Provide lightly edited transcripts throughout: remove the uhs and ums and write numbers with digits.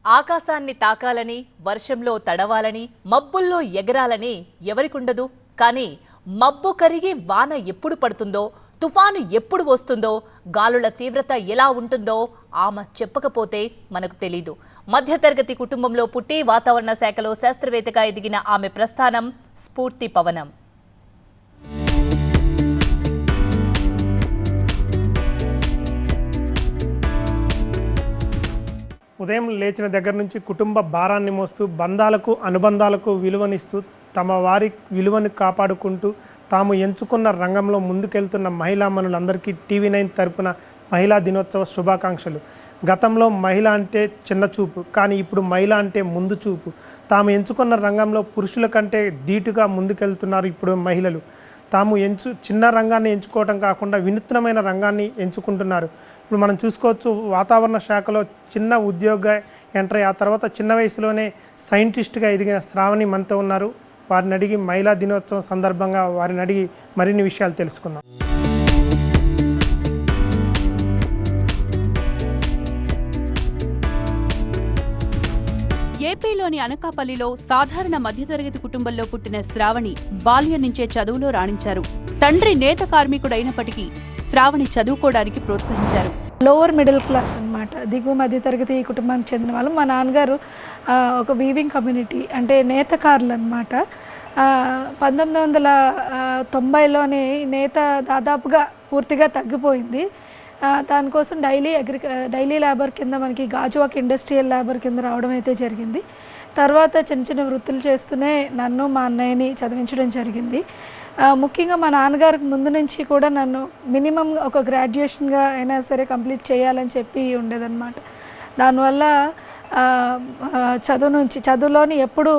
ఆకాశాన్ని తాకాలని, వర్షంలో తడవాలని, మబ్బుల్లో ఎగరాలని ఎవరికుండదు? కానీ మబ్బు కరిగి వాన ఎప్పుడు పడుతుందో, తుఫాను ఎప్పుడు వస్తుందో, గాలుల తీవ్రత ఎలా ఉంటుందో ఆమె చెప్పకపోతే మనకు తెలీదు. మధ్యతరగతి కుటుంబంలో పుట్టి వాతావరణ శాఖలో శాస్త్రవేత్తగా ఎదిగిన ఆమె ప్రస్థానం స్ఫూర్తి పవనం. ఉదయం లేచిన దగ్గర నుంచి కుటుంబ భారాన్ని మోస్తూ బంధాలకు అనుబంధాలకు విలువనిస్తూ తమ వారి విలువను కాపాడుకుంటూ తాము ఎంచుకున్న రంగంలో ముందుకెళ్తున్న మహిళామణులందరికీ TV9 తరపున మహిళా దినోత్సవ శుభాకాంక్షలు. గతంలో మహిళ అంటే చిన్న చూపు, కానీ ఇప్పుడు మహిళ అంటే ముందు చూపు. తాము ఎంచుకున్న రంగంలో పురుషుల కంటే ధీటుగా ముందుకెళ్తున్నారు ఇప్పుడు మహిళలు. తాము చిన్న రంగాన్ని ఎంచుకోవటం కాకుండా వినూత్నమైన రంగాన్ని ఎంచుకుంటున్నారు. ఇప్పుడు మనం చూసుకోవచ్చు, వాతావరణ శాఖలో చిన్న ఉద్యోగ ఎంటర్ అయ్యి ఆ తర్వాత చిన్న వయసులోనే సైంటిస్ట్గా ఎదిగిన శ్రావణి మనతో ఉన్నారు. వారిని అడిగి మహిళా దినోత్సవం సందర్భంగా వారిని అడిగి మరిన్ని విషయాలు తెలుసుకుందాం. ఏపీలోని అనకాపల్లిలో సాధారణ మధ్యతరగతి కుటుంబంలో పుట్టిన శ్రావణి బాల్యం నుంచే చదువులో రాణించారు. తండ్రి నేత కార్మికుడైనప్పటికీ శ్రావణి చదువుకోవడానికి ప్రోత్సహించారు. లోవర్ మిడిల్ క్లాస్ అన్నమాట, దిగువ మధ్యతరగతి కుటుంబానికి చెందిన వాళ్ళు. మా నాన్నగారు ఒక వీవింగ్ కమ్యూనిటీ అంటే నేతకారులు అన్నమాట. 1990లోనే నేత దాదాపుగా పూర్తిగా తగ్గిపోయింది. దానికోసం డైలీ లేబర్ కింద మనకి గాజువాక్ ఇండస్ట్రియల్ లేబర్ కింద రావడం అయితే జరిగింది. తర్వాత చిన్న చిన్న వృత్తులు చేస్తూనే నన్ను మా అన్నయ్యని చదివించడం జరిగింది. ముఖ్యంగా మా నాన్నగారికి ముందు నుంచి కూడా నన్ను మినిమం ఒక గ్రాడ్యుయేషన్గా అయినా సరే కంప్లీట్ చేయాలని చెప్పి ఉండేదన్నమాట. దానివల్ల చదువులోని ఎప్పుడూ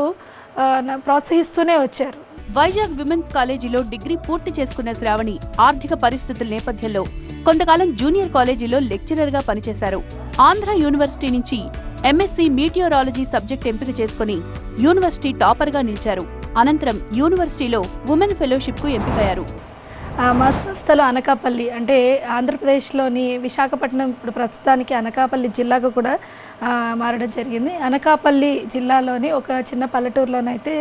ప్రోత్సహిస్తూనే వచ్చారు. వైజాగ్ విమెన్స్ కాలేజీలో డిగ్రీ పూర్తి చేసుకున్న శ్రావణి ఆర్థిక పరిస్థితుల నేపథ్యంలో కొంతకాలం జూనియర్ కాలేజీలో లెక్చరర్గా పనిచేశారు. ఆంధ్ర యూనివర్సిటీ నుంచి MSc మీటియోరాలజీ సబ్జెక్ట్ ఎంపిక చేసుకుని యూనివర్సిటీ టాపర్గా నిలిచారు. అనంతరం యూనివర్సిటీలో ఉమెన్ ఫెలోషిప్కు ఎంపికయ్యారు. మా స్వస్థలం అనకాపల్లి, అంటే ఆంధ్రప్రదేశ్లోని విశాఖపట్నం ఇప్పుడు ప్రస్తుతానికి అనకాపల్లి జిల్లాకు కూడా మారడం జరిగింది. అనకాపల్లి జిల్లాలోని ఒక చిన్న పల్లెటూరులోనైతే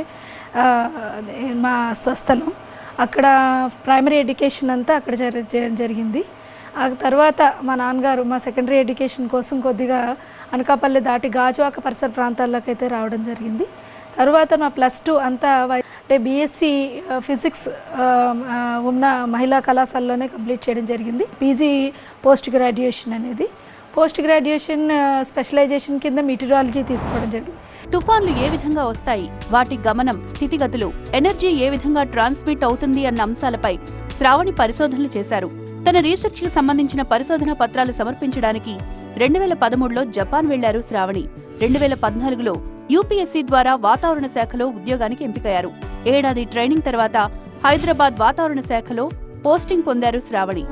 మా స్వస్థలం. అక్కడ ప్రైమరీ ఎడ్యుకేషన్ అంతా అక్కడ చేయడం జరిగింది. ఆ తర్వాత మా నాన్నగారు మా సెకండరీ ఎడ్యుకేషన్ కోసం కొద్దిగా అనకాపల్లి దాటి గాజువాక పరిసర ప్రాంతాల్లోకి అయితే రావడం జరిగింది. తర్వాత నా +2 అంతా అంటే BSc ఫిజిక్స్ ఉన్న మహిళా కళాశాలలోనే కంప్లీట్ చేయడం జరిగింది. PG పోస్ట్ గ్రాడ్యుయేషన్ అనేది. పోస్ట్ గ్రాడ్యుయేషన్ స్పెషలైజేషన్ కింద మీటిరాలజీ తీసుకోవడం జరిగింది. తుఫాన్లు ఏ విధంగా వస్తాయి, వాటి గమనం, స్థితిగతులు, ఎనర్జీ ఏ విధంగా ట్రాన్స్మిట్ అవుతుంది అన్న అంశాలపై శ్రావణి పరిశోధనలు చేశారు. తన రీసెర్చ్కి సంబంధించిన పరిశోధనా పత్రాలు సమర్పించడానికి 2013లో జపాన్ వెళ్లారు శ్రావణి. 2014లో UPSC ద్వారా వాతావరణ శాఖలో ఉద్యోగానికి ఎంపికయ్యారు. ఏడాది ట్రైనింగ్ తర్వాత హైదరాబాద్ వాతావరణ శాఖలో పోస్టింగ్ పొందారు శ్రావణి.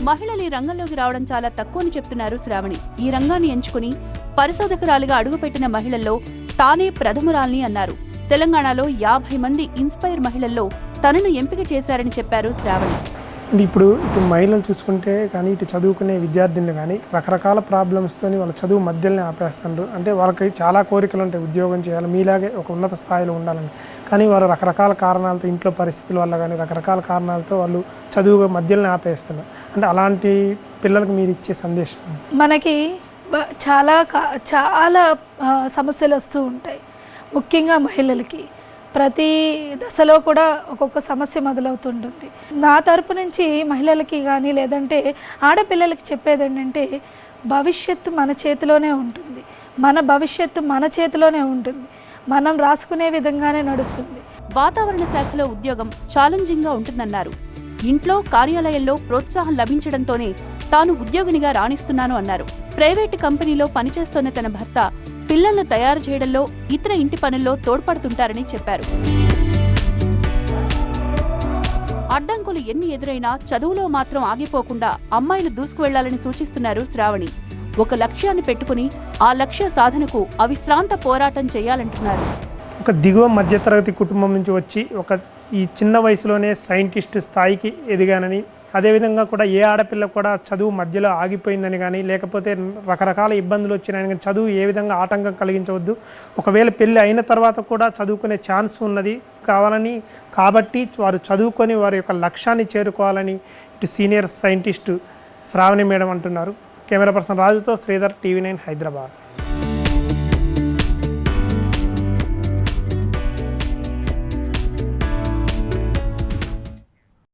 మహిళలు ఈ రంగంలోకి రావడం చాలా తక్కువని చెప్తున్నారు శ్రావణి. ఈ రంగాన్ని ఎంచుకుని పరిశోధకురాలిగా అడుగుపెట్టిన మహిళల్లో తానే ప్రథమురాల్ని అన్నారు. తెలంగాణలో 50 మంది ఇన్స్పైర్ మహిళల్లో తనను ఎంపిక చేశారని చెప్పారు శ్రావణి. ఇప్పుడు మహిళలు చూసుకుంటే కానీ ఇటు చదువుకునే విద్యార్థినులు కానీ రకరకాల ప్రాబ్లమ్స్తో వాళ్ళ చదువు మధ్యలోనే ఆపేస్తారు. అంటే వాళ్ళకి చాలా కోరికలు ఉంటాయి, ఉద్యోగం చేయాలి, మీలాగే ఒక ఉన్నత స్థాయిలో ఉండాలని. కానీ వారు రకరకాల కారణాలతో, ఇంట్లో పరిస్థితుల వల్ల కానీ రకరకాల కారణాలతో వాళ్ళు చదువు మధ్యలోనే ఆపేస్తున్నారు. అంటే అలాంటి పిల్లలకు మీరు ఇచ్చే సందేశం? మనకి చాలా సమస్యలు వస్తూ ఉంటాయి, ముఖ్యంగా మహిళలకి. ప్రతి దశలో కూడా ఒక్కొక్క సమస్య మొదలవుతుంటుంది. నా తరపు నుంచి మహిళలకి కానీ లేదంటే ఆడపిల్లలకి చెప్పేది ఏంటంటే, భవిష్యత్తు మన చేతిలోనే ఉంటుంది, మన భవిష్యత్తు మన చేతిలోనే ఉంటుంది, మనం రాసుకునే విధంగానే నడుస్తుంది. వాతావరణ శాఖలో ఉద్యోగం ఛాలెంజింగ్గా ఉంటుందన్నారు. ఇంట్లో, కార్యాలయంలో ప్రోత్సాహం లభించడంతోనే తాను ఉద్యోగినిగా రాణిస్తున్నాను అన్నారు. ప్రైవేటు కంపెనీలో పనిచేస్తున్న తన భర్త పిల్లలను తయారు చేయడంలో, ఇతర ఇంటి పనుల్లో తోడ్పడుతుంటారని చెప్పారు. అడ్డంకులు ఎన్ని ఎదురైనా చదువులో మాత్రం ఆగిపోకుండా అమ్మాయిలు దూసుకువెళ్లాలని సూచిస్తున్నారు శ్రావణి. ఒక లక్ష్యాన్ని పెట్టుకుని ఆ లక్ష్య సాధనకు అవిశ్రాంత పోరాటం చేయాలంటున్నారు. ఒక దిగువ మధ్యతరగతి కుటుంబం నుంచి వచ్చి ఈ చిన్న వయసులోనే సైంటిస్ట్ స్థాయికి ఎదిగానని అదేవిధంగా కూడా ఏ ఆడపిల్ల కూడా చదువు మధ్యలో ఆగిపోయిందని కానీ లేకపోతే రకరకాల ఇబ్బందులు వచ్చినాయని కానీ చదువు ఏ విధంగా ఆటంకం కలిగించవద్దు. ఒకవేళ పెళ్ళి అయిన తర్వాత కూడా చదువుకునే ఛాన్స్ ఉన్నది కాబట్టి వారు చదువుకొని వారి యొక్క లక్ష్యాన్ని చేరుకోవాలని ఇటు సీనియర్ సైంటిస్టు శ్రావణి మేడం అంటున్నారు. కెమెరా పర్సన్ రాజుతో శ్రీధర్, టీవీ 9 హైదరాబాద్.